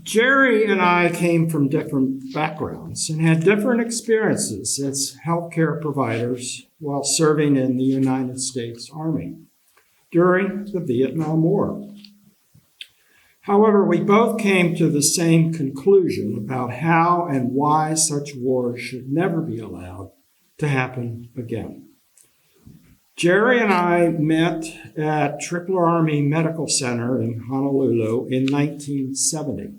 Jerry and I came from different backgrounds and had different experiences as healthcare providers while serving in the United States Army during the Vietnam War. However, we both came to the same conclusion about how and why such wars should never be allowed to happen again. Jerry and I met at Triple Army Medical Center in Honolulu in 1970.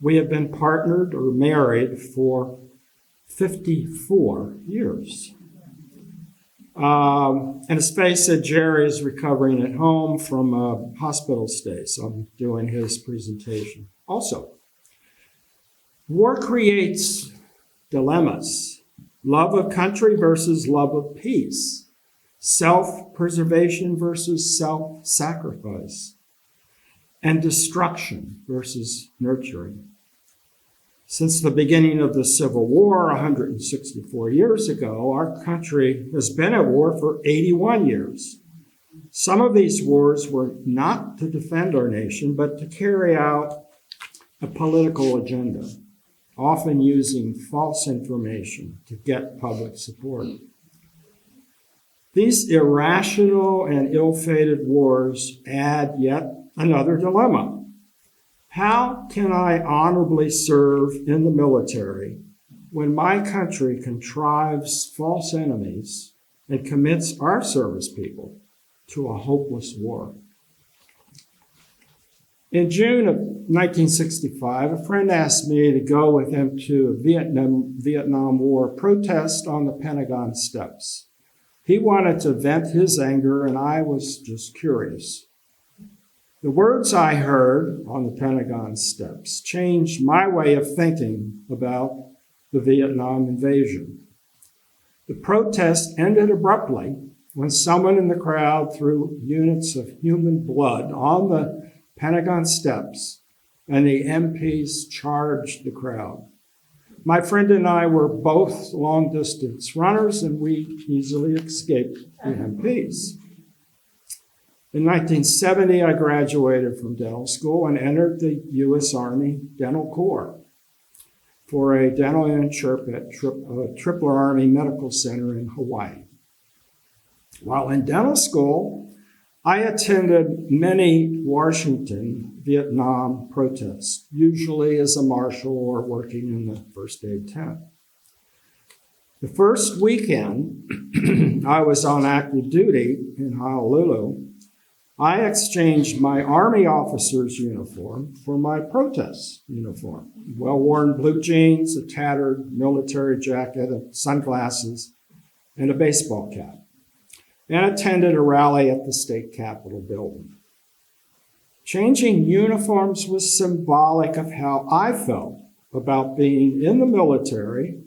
We have been partnered or married for 54 years. And let's face it, Jerry is recovering at home from a hospital stay, so I'm doing his presentation. Also, war creates dilemmas. Love of country versus love of peace. Self-preservation versus self-sacrifice. And destruction versus nurturing. Since the beginning of the Civil War 164 years ago, our country has been at war for 81 years. Some of these wars were not to defend our nation, but to carry out a political agenda, often using false information to get public support. These irrational and ill-fated wars add yet another dilemma. How can I honorably serve in the military when my country contrives false enemies and commits our service people to a hopeless war? In June of 1965, a friend asked me to go with him to a Vietnam War protest on the Pentagon steps. He wanted to vent his anger, and I was just curious. The words I heard on the Pentagon steps changed my way of thinking about the Vietnam invasion. The protest ended abruptly when someone in the crowd threw units of human blood on the Pentagon steps, and the MPs charged the crowd. My friend and I were both long-distance runners, and we easily escaped the MPs. In 1970, I graduated from dental school and entered the U.S. Army Dental Corps for a dental internship at Triple Army Medical Center in Hawaii. While in dental school, I attended many Washington Vietnam protests, usually as a marshal or working in the first aid tent. The first weekend I was on active duty in Honolulu, I exchanged my Army officer's uniform for my protest uniform. Well-worn blue jeans, a tattered military jacket, sunglasses, and a baseball cap, and attended a rally at the state capitol building. Changing uniforms was symbolic of how I felt about being in the military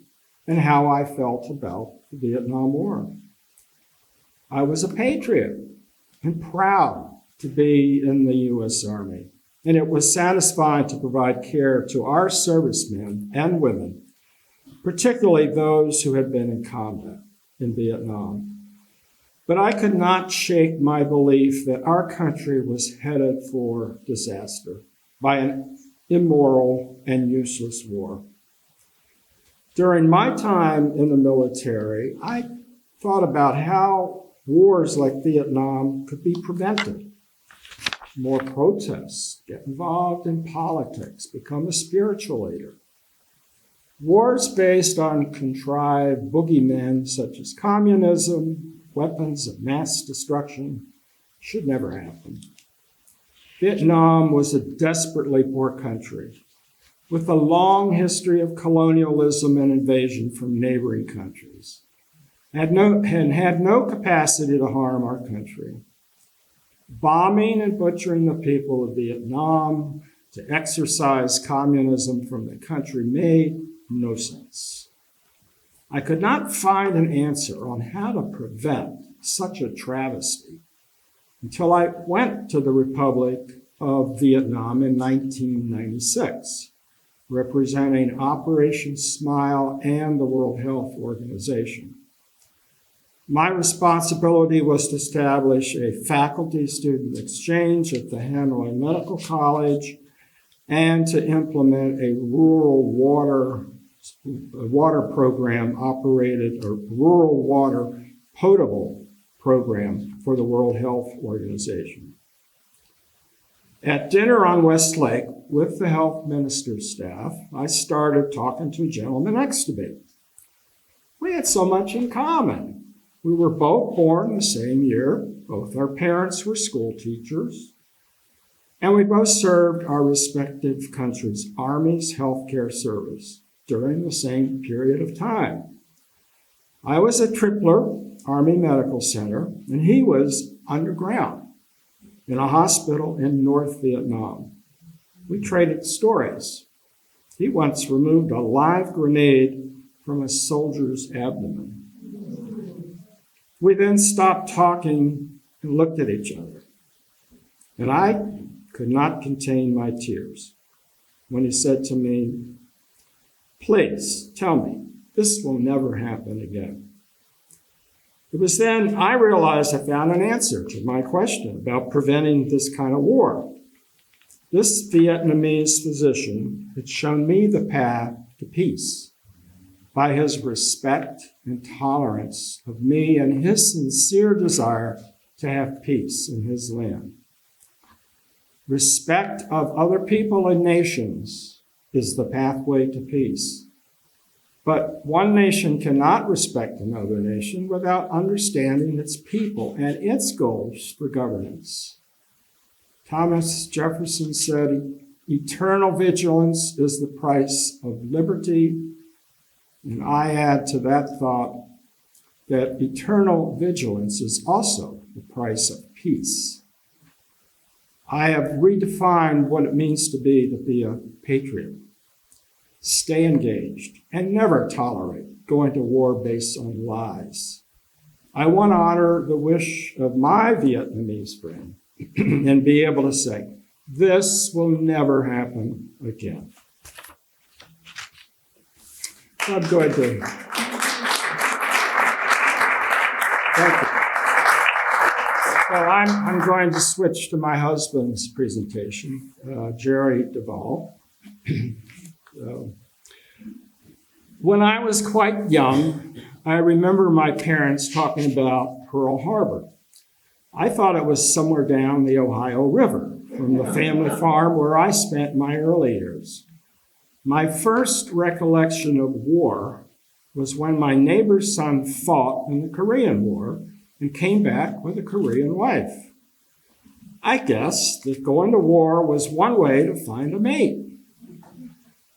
and how I felt about the Vietnam War. I was a patriot and proud to be in the U.S. Army, and it was satisfying to provide care to our servicemen and women, particularly those who had been in combat in Vietnam. But I could not shake my belief that our country was headed for disaster by an immoral and useless war. During my time in the military, I thought about how wars like Vietnam could be prevented. More protests, get involved in politics, become a spiritual leader. Wars based on contrived boogeymen such as communism, weapons of mass destruction, should never happen. Vietnam was a desperately poor country with a long history of colonialism and invasion from neighboring countries, and had no capacity to harm our country. Bombing and butchering the people of Vietnam to exorcise communism from the country made no sense. I could not find an answer on how to prevent such a travesty until I went to the Republic of Vietnam in 1996, representing Operation Smile and the World Health Organization. My responsibility was to establish a faculty-student exchange at the Hanoi Medical College and to implement a rural water program operated, or rural water potable program for the World Health Organization. At dinner on West Lake with the health minister's staff, I started talking to a gentleman next to me. We had so much in common. We were both born the same year. Both our parents were school teachers. And we both served our respective countries' Army's healthcare service during the same period of time. I was at Tripler Army Medical Center, and he was underground in a hospital in North Vietnam. We traded stories. He once removed a live grenade from a soldier's abdomen. We then stopped talking and looked at each other. And I could not contain my tears when he said to me, "Please tell me, this will never happen again." It was then I realized I found an answer to my question about preventing this kind of war. This Vietnamese physician had shown me the path to peace by his respect and tolerance of me and his sincere desire to have peace in his land. Respect of other people and nations is the pathway to peace. But one nation cannot respect another nation without understanding its people and its goals for governance. Thomas Jefferson said, "Eternal vigilance is the price of liberty." And I add to that thought that eternal vigilance is also the price of peace. I have redefined what it means to be a patriot. Stay engaged and never tolerate going to war based on lies. I want to honor the wish of my Vietnamese friend and be able to say, this will never happen again. I'm going to. Thank you. So I'm going to switch to my husband's presentation, Jerry Duvall. When I was quite young, I remember my parents talking about Pearl Harbor. I thought it was somewhere down the Ohio River from the family farm where I spent my early years. My first recollection of war was when my neighbor's son fought in the Korean War and came back with a Korean wife. I guessed that going to war was one way to find a mate.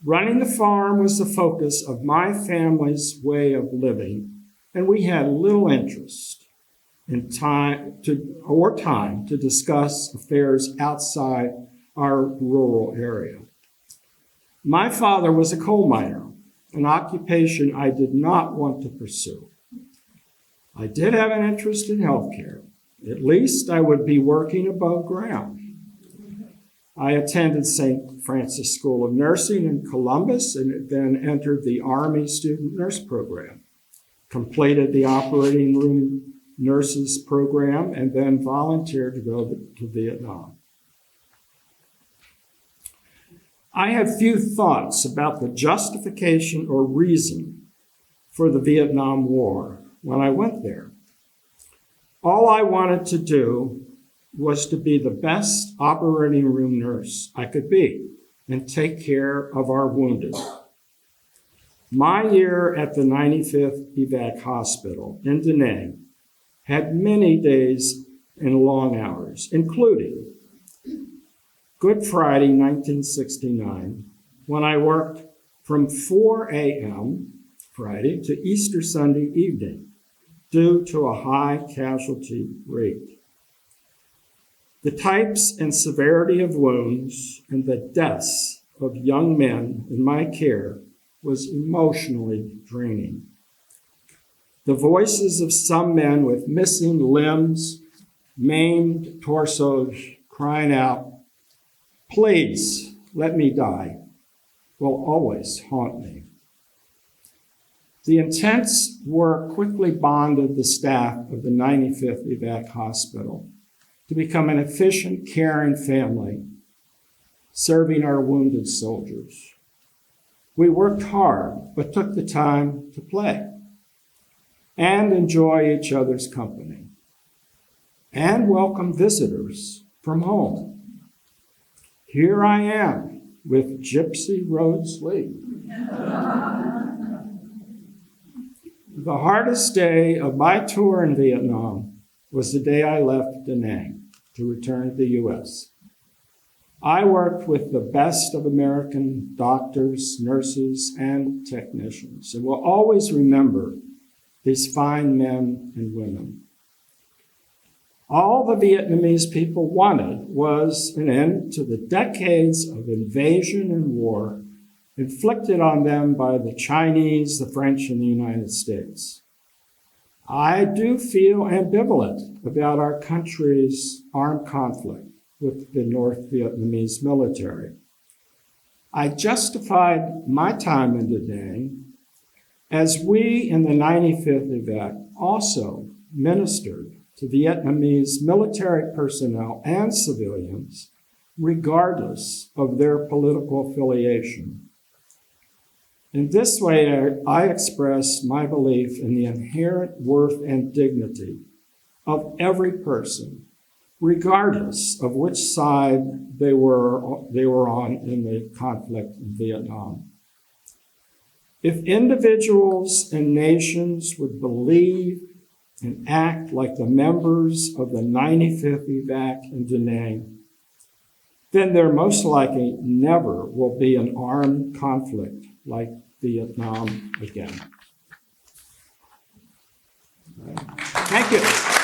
Running the farm was the focus of my family's way of living, and we had little interest in time to discuss affairs outside our rural area. My father was a coal miner, an occupation I did not want to pursue. I did have an interest in healthcare. At least I would be working above ground. I attended St. Francis School of Nursing in Columbus and then entered the Army Student Nurse Program, completed the operating room nurses program, and then volunteered to go to Vietnam. I had few thoughts about the justification or reason for the Vietnam War when I went there. All I wanted to do was to be the best operating room nurse I could be and take care of our wounded. My year at the 95th Evac Hospital in Da Nang had many days and long hours, including Good Friday, 1969, when I worked from 4 a.m. Friday to Easter Sunday evening due to a high casualty rate. The types and severity of wounds and the deaths of young men in my care was emotionally draining. The voices of some men with missing limbs, maimed torsos, crying out, "Please, let me die," will always haunt me. The intense work quickly bonded the staff of the 95th Evac Hospital to become an efficient, caring family. serving our wounded soldiers. We worked hard, but took the time to play and enjoy each other's company and welcome visitors from home. Here I am with Gypsy Rhodes Lee. The hardest day of my tour in Vietnam was the day I left Da Nang to return to the U.S. I worked with the best of American doctors, nurses, and technicians, and will always remember these fine men and women. All the Vietnamese people wanted was an end to the decades of invasion and war inflicted on them by the Chinese, the French, and the United States. I do feel ambivalent about our country's armed conflict with the North Vietnamese military. I justified my time in Da Nang as we in the 95th Evac also ministered to Vietnamese military personnel and civilians, regardless of their political affiliation. In this way, I express my belief in the inherent worth and dignity of every person, regardless of which side they were on in the conflict in Vietnam. If individuals and nations would believe and act like the members of the 95th Evac in Da Nang, then there most likely never will be an armed conflict like Vietnam again. Thank you.